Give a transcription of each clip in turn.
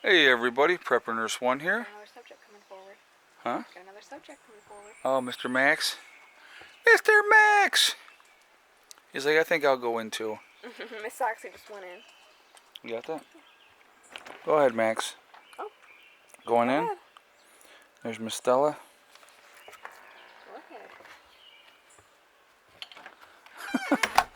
Hey everybody, Prepper Nurse 1 here. Another subject coming forward. Huh? Got another subject coming forward. Oh, Mr. Max. Mr. Max! He's like, I think I'll go in too. Miss Soxy just went in. You got that? Go ahead, Max. Oh. Going Go in. ahead. There's Miss Stella. Go ahead.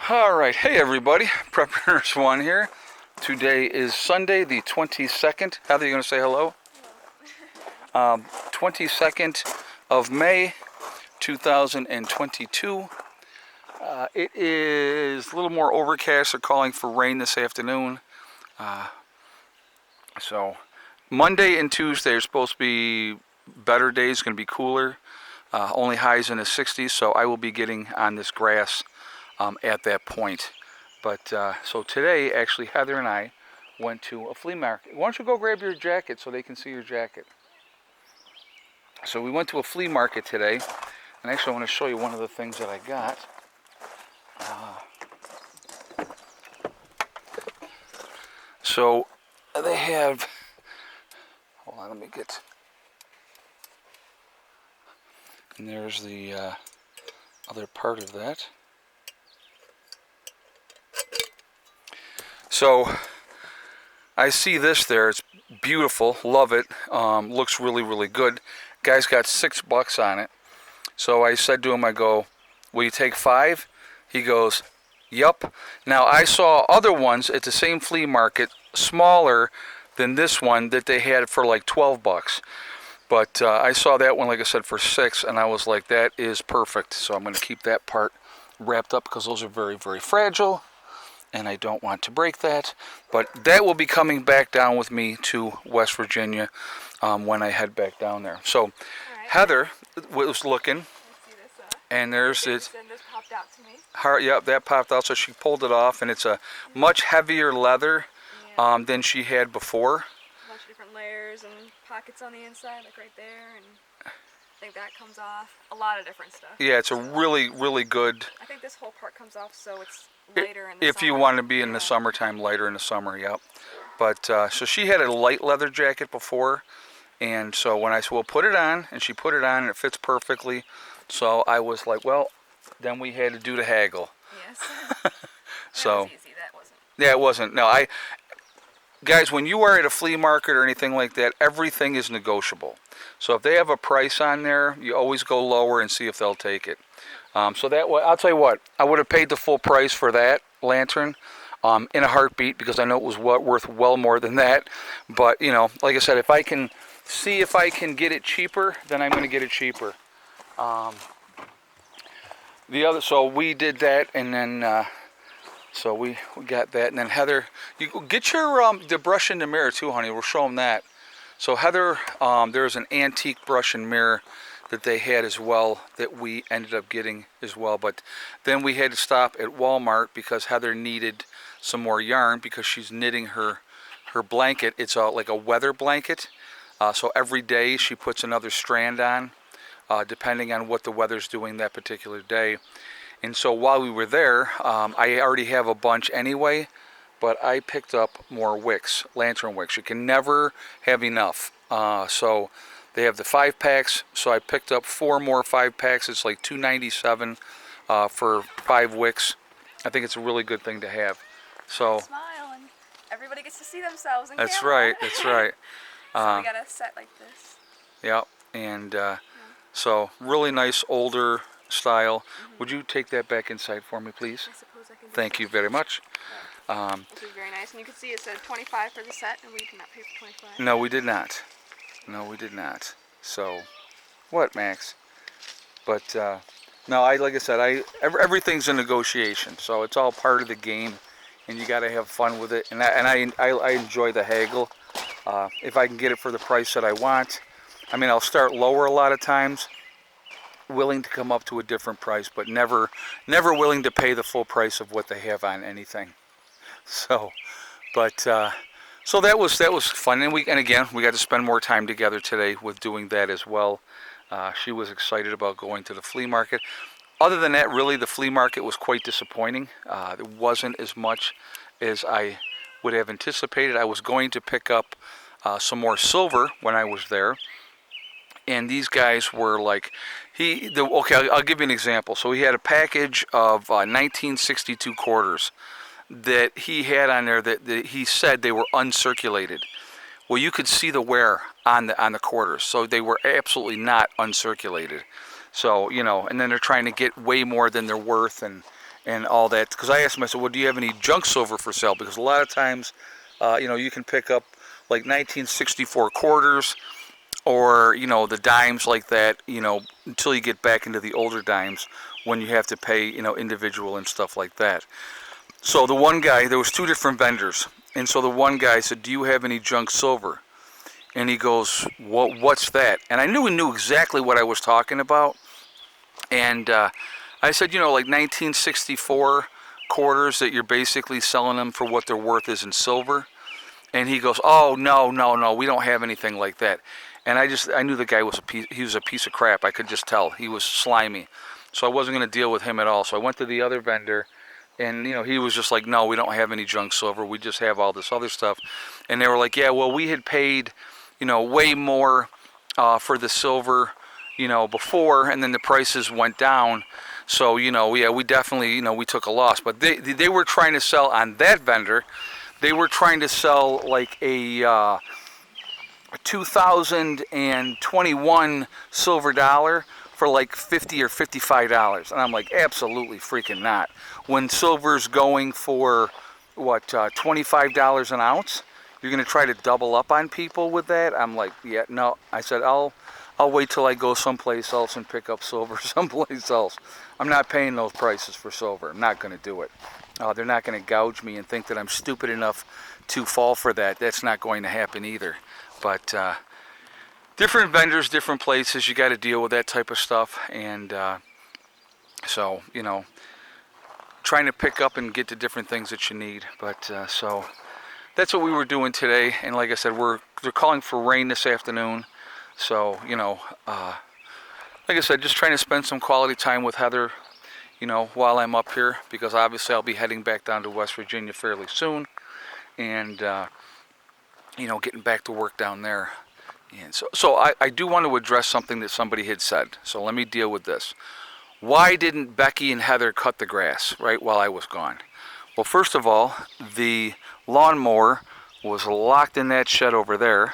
Alright, hey everybody, Prepper Nurse 1 here. Today is Sunday the 22nd. Heather, you going to say hello? 22nd of May, 2022. It is a little more overcast. They're calling for rain this afternoon. So Monday and Tuesday are supposed to be better days, going to be cooler. Only highs in the 60s, so I will be getting on this grass at that point. But so today, actually, Heather and I went to a flea market. Why don't you go grab your jacket so they can see your jacket? So we went to a flea market today, and actually I want to show you one of the things that I got. So they have, hold on, let me get, and there's the other part of that. So I see this there, it's beautiful, love it, looks really, really good. Guy's got $6 on it. So I said to him, I go, will you take 5? He goes, yup. Now I saw other ones at the same flea market, smaller than this one, that they had for like $12. But I saw that one, like I said, for 6, and I was like, that is perfect. So I'm going to keep that part wrapped up because those are very, very fragile, and I don't want to break that. But that will be coming back down with me to West Virginia when I head back down there. So Right. Heather was looking, Let's see this, and there's it. this popped out to me. Yep, that popped out, so she pulled it off, and it's a much heavier leather Yeah. than she had before. A bunch of different layers and pockets on the inside, like right there, and I think that comes off. A lot of different stuff. Yeah, it's a really, really good. I think this whole part comes off, so it's later in the If summer. you want to be in the summertime, lighter in the summer, yep. But so she had a light leather jacket before, and so when I said, well, put it on, and she put it on, and it fits perfectly. So I was like, well, then we had to do the haggle. Yes. So That was easy. That wasn't. yeah, it wasn't. No, guys, when you are at a flea market or anything like that, everything is negotiable. So if they have a price on there, you always go lower and see if they'll take it. So that way, I'll tell you what, I would have paid the full price for that lantern in a heartbeat, because I know it was worth well more than that. But, you know, like I said, if I can see if I can get it cheaper, then I'm going to get it cheaper. So we did that, and then so we got that, and then Heather, you get your the brush in the mirror too, honey. We'll show them that. So Heather, there's an antique brush and mirror that they had as well that we ended up getting as well. But then we had to stop at Walmart because Heather needed some more yarn because she's knitting her blanket. It's like a weather blanket. So every day she puts another strand on, depending on what the weather's doing that particular day. And so while we were there, I already have a bunch anyway, but I picked up more wicks, lantern wicks. You can never have enough. So they have the 5-packs, so I picked up 4 more 5-packs. It's like $2.97 for 5 wicks. I think it's a really good thing to have. So Smile, and everybody gets to see themselves in that's camera. right, that's right. So we got a set like this. Yeah, and so really nice older style. Would you take that back inside for me, please? I suppose I can do Thank so. you very much. This is very nice, and you can see it said 25 for the set, and we did not pay for 25. No, we did not. No, we did not. So, what, Max? But no, like I said, everything's a negotiation, so it's all part of the game, and you got to have fun with it. And I enjoy the haggle. If I can get it for the price that I want, I mean, I'll start lower a lot of times, willing to come up to a different price, but never willing to pay the full price of what they have on anything. So, but so that was fun, and again we got to spend more time together today with doing that as well. She was excited about going to the flea market. Other than that, really, the flea market was quite disappointing. There wasn't as much as I would have anticipated. I was going to pick up some more silver when I was there, and these guys were like, okay, I'll give you an example. So he had a package of 1962 quarters that he had on there that he said they were uncirculated. Well, you could see the wear on the quarters, so they were absolutely not uncirculated. So, and then they're trying to get way more than they're worth and all that. Because I asked him, I said, well, do you have any junk silver for sale? Because a lot of times, you can pick up like 1964 quarters, or the dimes like that, until you get back into the older dimes, when you have to pay individual and stuff like that. So the one guy, there was two different vendors, and so the one guy said, do you have any junk silver? And he goes, what's that? And I knew he knew exactly what I was talking about. And I said, like 1964 quarters that you're basically selling them for what their worth is in silver. And he goes, oh, no, we don't have anything like that. And I knew the guy was he was a piece of crap. I could just tell. He was slimy. So I wasn't going to deal with him at all. So I went to the other vendor, and he was just like, no, we don't have any junk silver. We just have all this other stuff. And they were like, yeah, well, we had paid, way more for the silver, before, and then the prices went down. So, yeah, we definitely, we took a loss. But they were trying to sell on that vendor. They were trying to sell like a 2021 silver dollar for like $50 or $55, and I'm like, absolutely freaking not. When silver's going for what, $25 an ounce, you're gonna try to double up on people with that? I'm like, yeah, no. I said, I'll wait till I go someplace else and pick up silver someplace else. I'm not paying those prices for silver. I'm not gonna do it. They're not gonna gouge me and think that I'm stupid enough to fall for that. That's not going to happen either. But different vendors, different places, you got to deal with that type of stuff. And so, trying to pick up and get to different things that you need. But so that's what we were doing today. And like I said, they're calling for rain this afternoon. So, like I said, just trying to spend some quality time with Heather, while I'm up here. Because obviously I'll be heading back down to West Virginia fairly soon. And getting back to work down there. And so I do want to address something that somebody had said. So let me deal with this. Why didn't Becky and Heather cut the grass, right, while I was gone? Well, first of all, the lawnmower was locked in that shed over there.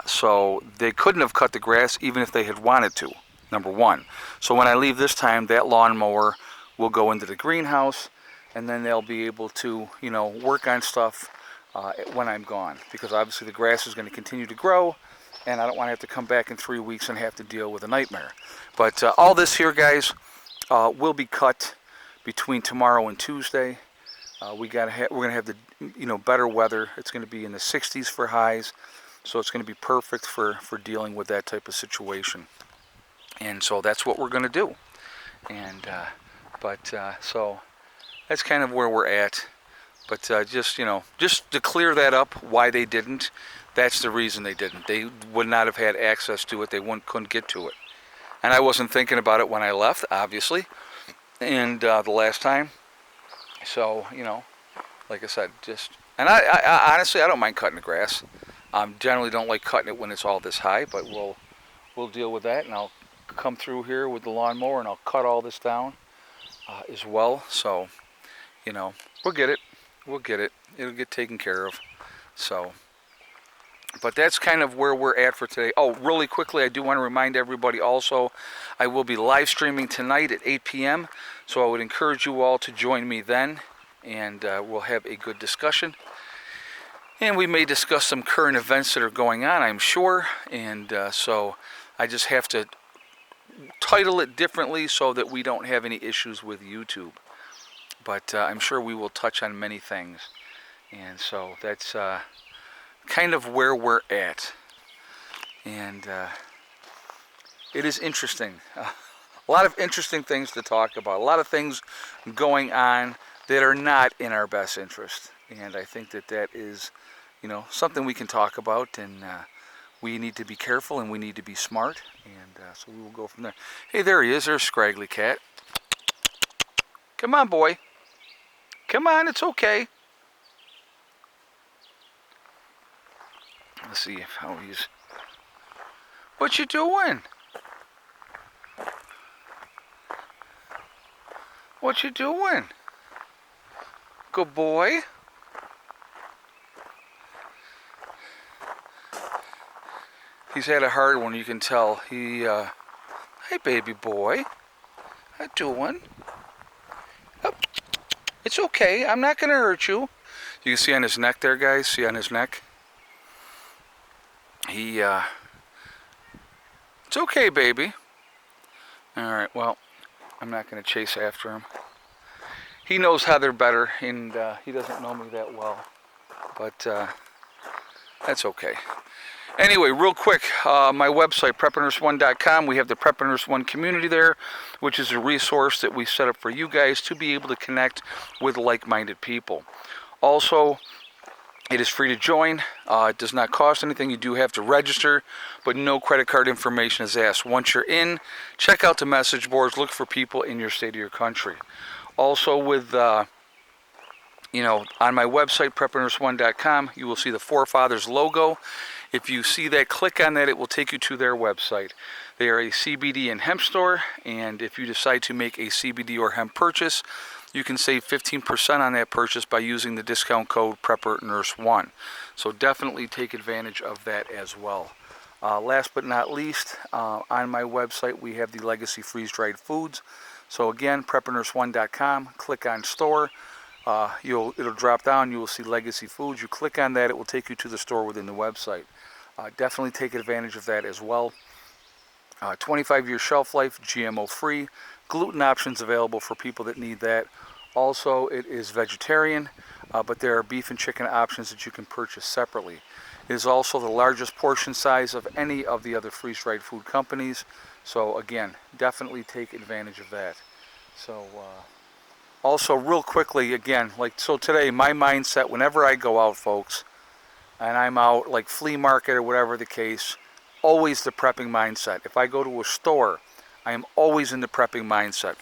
So they couldn't have cut the grass even if they had wanted to, number one. So when I leave this time, that lawnmower will go into the greenhouse, and then they'll be able to, work on stuff when I'm gone, because obviously the grass is going to continue to grow, and I don't want to have to come back in 3 weeks and have to deal with a nightmare. But all this here, guys, will be cut between tomorrow and Tuesday. We're going to have the better weather. It's going to be in the 60s for highs, so it's going to be perfect for dealing with that type of situation. And so that's what we're going to do. And so that's kind of where we're at. But just to clear that up, why they didn't, that's the reason they didn't. They would not have had access to it. They couldn't get to it. And I wasn't thinking about it when I left, obviously, and the last time. So, like I said, and I honestly, I don't mind cutting the grass. Generally don't like cutting it when it's all this high, but we'll deal with that, and I'll come through here with the lawnmower, and I'll cut all this down as well. So, we'll get it. We'll get it. It'll get taken care of. So, but that's kind of where we're at for today. Oh, really quickly, I do want to remind everybody also, I will be live streaming tonight at 8 p.m. So I would encourage you all to join me then, and we'll have a good discussion. And we may discuss some current events that are going on, I'm sure. And so I just have to title it differently so that we don't have any issues with YouTube. But I'm sure we will touch on many things. And so that's kind of where we're at. And it is interesting. A lot of interesting things to talk about. A lot of things going on that are not in our best interest. And I think that is, something we can talk about. And we need to be careful, and we need to be smart. And so we will go from there. Hey, there he is. There's Scraggly Cat. Come on, boy. Come on, it's okay. Let's see how he's... What you doing? What you doing? Good boy. He's had a hard one, you can tell. Hi, baby boy. How you doing? Oh, it's okay. I'm not going to hurt you. You can see on his neck there, guys. See on his neck? It's okay, baby. Alright, well, I'm not going to chase after him. He knows Heather better, and he doesn't know me that well. But that's okay. Anyway, real quick, my website, preppernurse1.com, we have the Prep and Nurse 1 community there, which is a resource that we set up for you guys to be able to connect with like-minded people. Also, it is free to join. It does not cost anything. You do have to register, but no credit card information is asked. Once you're in, check out the message boards. Look for people in your state or your country. Also, with on my website, preppernurse1.com, you will see the Forefathers logo. If you see that, click on that. It will take you to their website. They are a CBD and hemp store, and if you decide to make a CBD or hemp purchase, you can save 15% on that purchase by using the discount code PrepperNurse1. So definitely take advantage of that as well. Last but not least, on my website we have the Legacy freeze-dried foods. So again, preppernurse1.com, click on store. It'll drop down, you will see Legacy Foods. You click on that, it will take you to the store within the website. Definitely take advantage of that as well. 25-year shelf life, GMO free. Gluten options available for people that need that. Also, it is vegetarian, but there are beef and chicken options that you can purchase separately. It is also the largest portion size of any of the other freeze-dried food companies. So again, definitely take advantage of that. So also real quickly, again, so today my mindset whenever I go out, folks, and I'm out like flea market or whatever the case, always the prepping mindset. If I go to a store, I am always in the prepping mindset.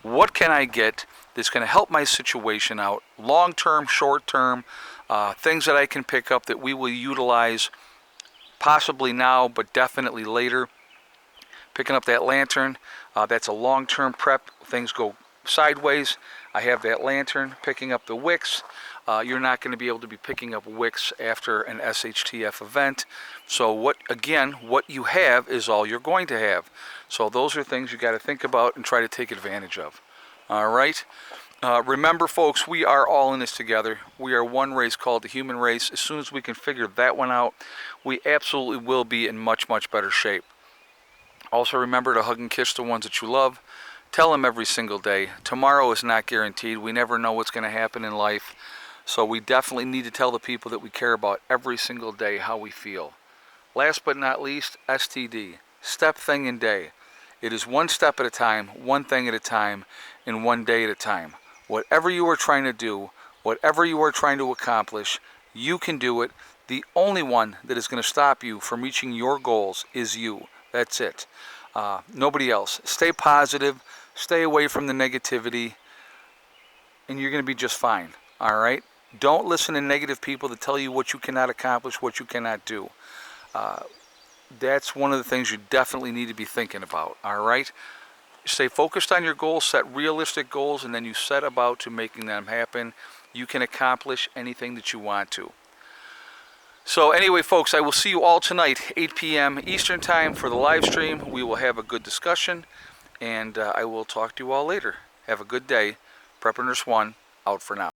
What can I get that's going to help my situation out, long-term, short-term, things that I can pick up that we will utilize possibly now, but definitely later. Picking up that lantern, that's a long-term prep. Things go sideways, I have that lantern. Picking up the wicks, you're not going to be able to be picking up wicks after an SHTF event. So what you have is all you're going to have. So those are things you got to think about and try to take advantage of. All right. Remember, folks, we are all in this together. We are one race called the human race. As soon as we can figure that one out, we absolutely will be in much, much better shape. Also, remember to hug and kiss the ones that you love. Tell them every single day. Tomorrow is not guaranteed. We never know what's going to happen in life. So we definitely need to tell the people that we care about every single day how we feel. Last but not least, STD. Step, thing, and day. It is one step at a time, one thing at a time, and one day at a time. Whatever you are trying to do, whatever you are trying to accomplish, you can do it. The only one that is going to stop you from reaching your goals is you. That's it. Nobody else. Stay positive. Stay away from the negativity. And you're going to be just fine. All right? Don't listen to negative people that tell you what you cannot accomplish, what you cannot do. That's one of the things you definitely need to be thinking about. All right? Stay focused on your goals, set realistic goals, and then you set about to making them happen. You can accomplish anything that you want to. So anyway, folks, I will see you all tonight, 8 p.m. Eastern Time for the live stream. We will have a good discussion, and I will talk to you all later. Have a good day. Prepper Nurse 1, out for now.